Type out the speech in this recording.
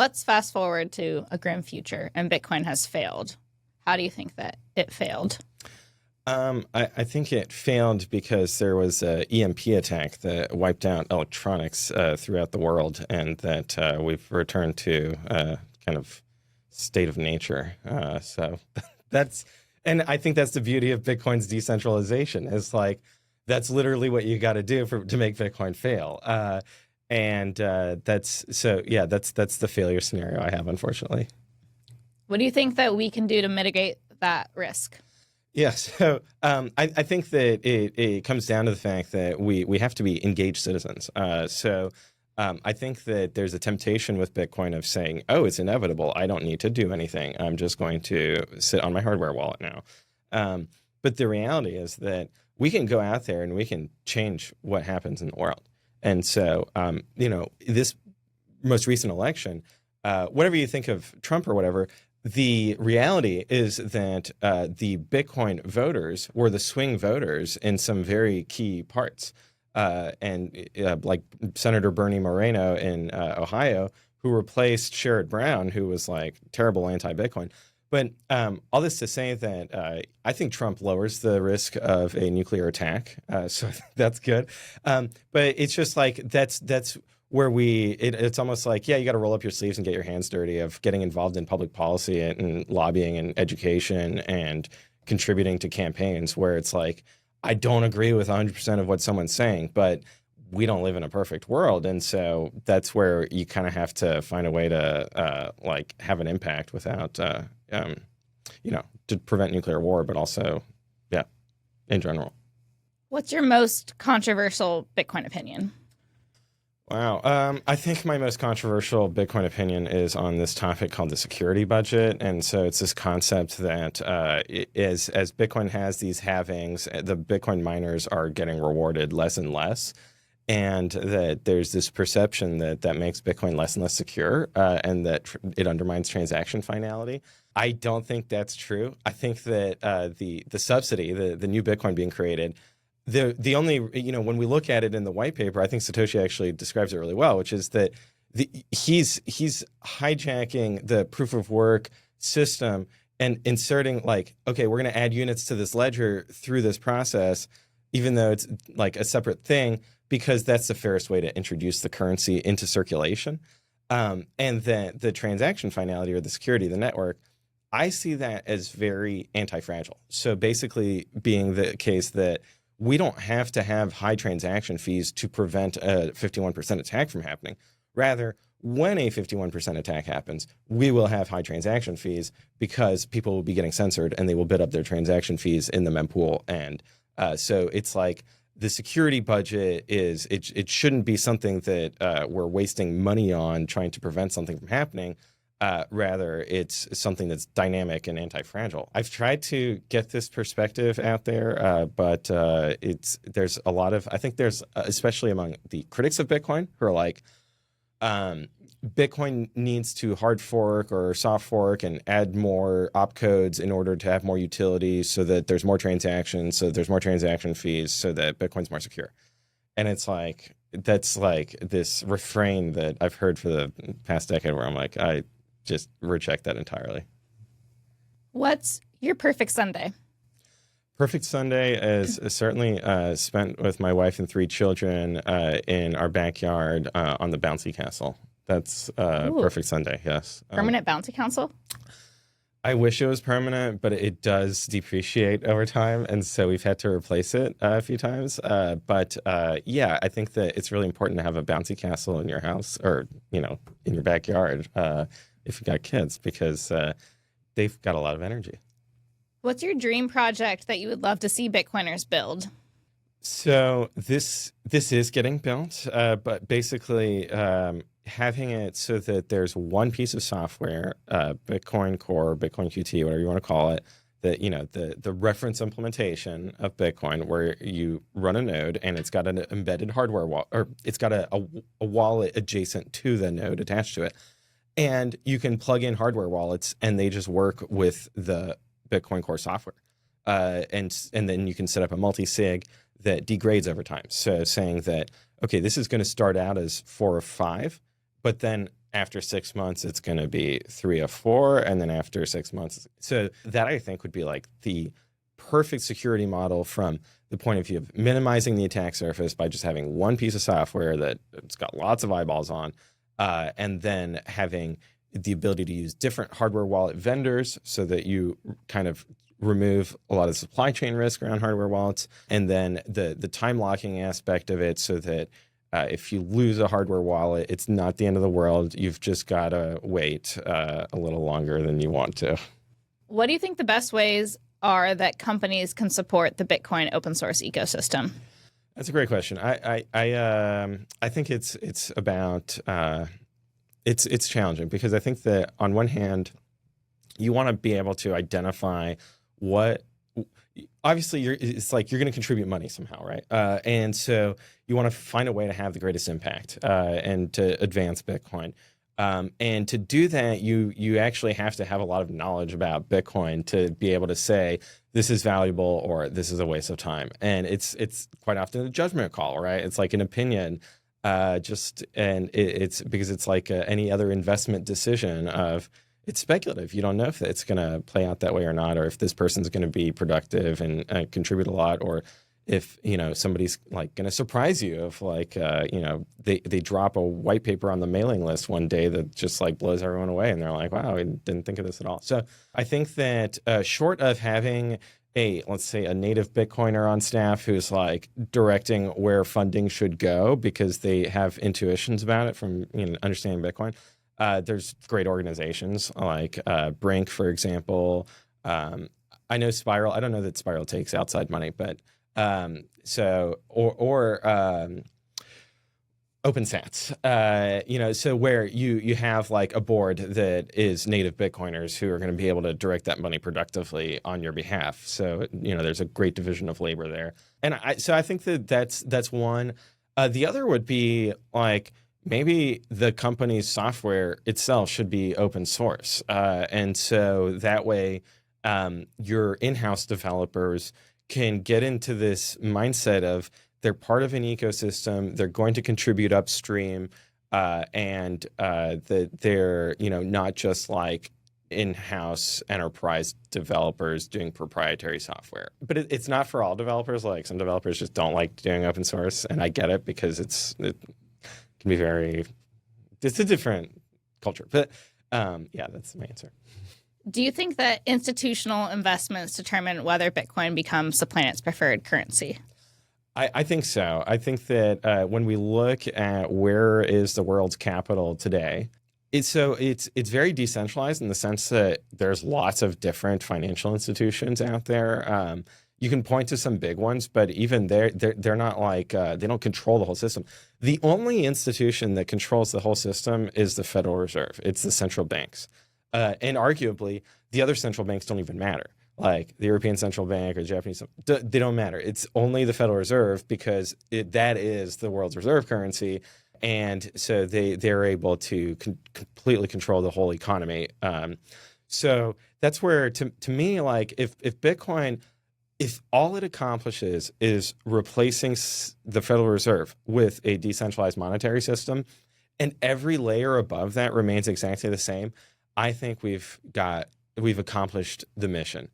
Let's fast forward to a grim future and Bitcoin has failed. How do you think that it failed? I think it failed because there was an EMP attack that wiped out electronics throughout the world, and that we've returned to kind of state of nature. So that's, and I think that's the beauty of Bitcoin's decentralization. Is like that's literally what you got to do to make Bitcoin fail. And that's so yeah, that's the failure scenario I have, unfortunately. What do you think that we can do to mitigate that risk? Yeah, so I think that it comes down to the fact that we have to be engaged citizens. I think that there's a temptation with Bitcoin of saying, oh, it's inevitable. I don't need to do anything. I'm just going to sit on my hardware wallet now. But the reality is that we can go out there and we can change what happens in the world. And so, this most recent election, whatever you think of Trump or whatever, the reality is that the Bitcoin voters were the swing voters in some very key parts. Like Senator Bernie Moreno in Ohio, who replaced Sherrod Brown, who was like terrible anti-Bitcoin. But all this to say that I think Trump lowers the risk of a nuclear attack. So that's good. But it's just like that's where it's almost like, yeah, you got to roll up your sleeves and get your hands dirty of getting involved in public policy and lobbying and education and contributing to campaigns where it's like, I don't agree with 100% of what someone's saying, but we don't live in a perfect world. And so that's where you kind of have to find a way to have an impact without, to prevent nuclear war, but also, yeah, in general. What's your most controversial Bitcoin opinion? Wow. I think my most controversial Bitcoin opinion is on this topic called the security budget. And so it's this concept that as Bitcoin has these halvings, the Bitcoin miners are getting rewarded less and less. And that there's this perception that makes Bitcoin less and less secure and that it undermines transaction finality. I don't think that's true. I think that the subsidy, the new Bitcoin being created, the only, when we look at it in the white paper, I think Satoshi actually describes it really well, which is that he's hijacking the proof of work system and inserting like, okay, we're going to add units to this ledger through this process, even though it's like a separate thing, because that's the fairest way to introduce the currency into circulation. And then the transaction finality or the security of the network, I see that as very anti-fragile. So basically being the case that we don't have to have high transaction fees to prevent a 51% attack from happening. Rather, when a 51% attack happens, we will have high transaction fees because people will be getting censored and they will bid up their transaction fees in the mempool. And so it's like the security budget it shouldn't be something that we're wasting money on trying to prevent something from happening. Rather, it's something that's dynamic and anti-fragile. I've tried to get this perspective out there, but there's a lot of, I think there's, especially among the critics of Bitcoin, who are like, Bitcoin needs to hard fork or soft fork and add more opcodes in order to have more utility so that there's more transactions, so there's more transaction fees, so that Bitcoin's more secure. And it's like, that's like this refrain that I've heard for the past decade where I'm like, I just reject that entirely. What's your perfect Sunday? Perfect Sunday is certainly spent with my wife and 3 children in our backyard on the bouncy castle. That's perfect Sunday, yes. Permanent bouncy castle? I wish it was permanent, but it does depreciate over time, and so we've had to replace it a few times. But I think that it's really important to have a bouncy castle in your house or, in your backyard if you got kids, because they've got a lot of energy. What's your dream project that you would love to see Bitcoiners build? So this is getting built, but basically having it so that there's one piece of software, Bitcoin Core, Bitcoin QT, whatever you want to call it, that the reference implementation of Bitcoin where you run a node and it's got an embedded hardware wall, or it's got a wallet adjacent to the node attached to it, and you can plug in hardware wallets and they just work with the Bitcoin Core software, and then you can set up a multi-sig that degrades over time. So saying that, okay, this is going to start out as 4 or 5, but then after 6 months, it's going to be 3 of 4. And then after 6 months. So that I think would be like the perfect security model from the point of view of minimizing the attack surface by just having one piece of software that it's got lots of eyeballs on, and then having the ability to use different hardware wallet vendors so that you kind of remove a lot of supply chain risk around hardware wallets, and then the time locking aspect of it so that if you lose a hardware wallet, it's not the end of the world. You've just got to wait a little longer than you want to. What do you think the best ways are that companies can support the Bitcoin open source ecosystem? That's a great question. I think it's about it's challenging because I think that on one hand, you want to be able to identify what. Obviously, it's like you're going to contribute money somehow, right? And so you want to find a way to have the greatest impact and to advance Bitcoin. And to do that, you actually have to have a lot of knowledge about Bitcoin to be able to say this is valuable or this is a waste of time. And it's quite often a judgment call, right? It's like an opinion, it's because it's like any other investment decision of. It's speculative. You don't know if it's going to play out that way or not, or if this person's going to be productive and contribute a lot, or if somebody's like going to surprise you. If like they drop a white paper on the mailing list one day that just like blows everyone away, and they're like, "Wow, I didn't think of this at all." So I think that short of having let's say a native Bitcoiner on staff who's like directing where funding should go because they have intuitions about it from understanding Bitcoin. There's great organizations like Brink, for example. I know Spiral. I don't know that Spiral takes outside money, but OpenSats. So where you have like a board that is native Bitcoiners who are going to be able to direct that money productively on your behalf. So there's a great division of labor there, and I think that's one. The other would be like. Maybe the company's software itself should be open source. And so that way your in-house developers can get into this mindset of they're part of an ecosystem, they're going to contribute upstream, and that they're not just like in-house enterprise developers doing proprietary software. But it's not for all developers. Like some developers just don't like doing open source, and I get it because it can be it's a different culture. But yeah, that's my answer. Do you think that institutional investments determine whether Bitcoin becomes the planet's preferred currency? I think so. I think that when we look at where is the world's capital today, it's very decentralized in the sense that there's lots of different financial institutions out there. You can point to some big ones, but even they're not like they don't control the whole system. The only institution that controls the whole system is the Federal Reserve. It's the central banks, and arguably the other central banks don't even matter. Like the European Central Bank or Japanese, they don't matter. It's only the Federal Reserve because that is the world's reserve currency, and so they're able to completely control the whole economy. So that's where to me, like if Bitcoin. If all it accomplishes is replacing the Federal Reserve with a decentralized monetary system, and every layer above that remains exactly the same, I think we've accomplished the mission.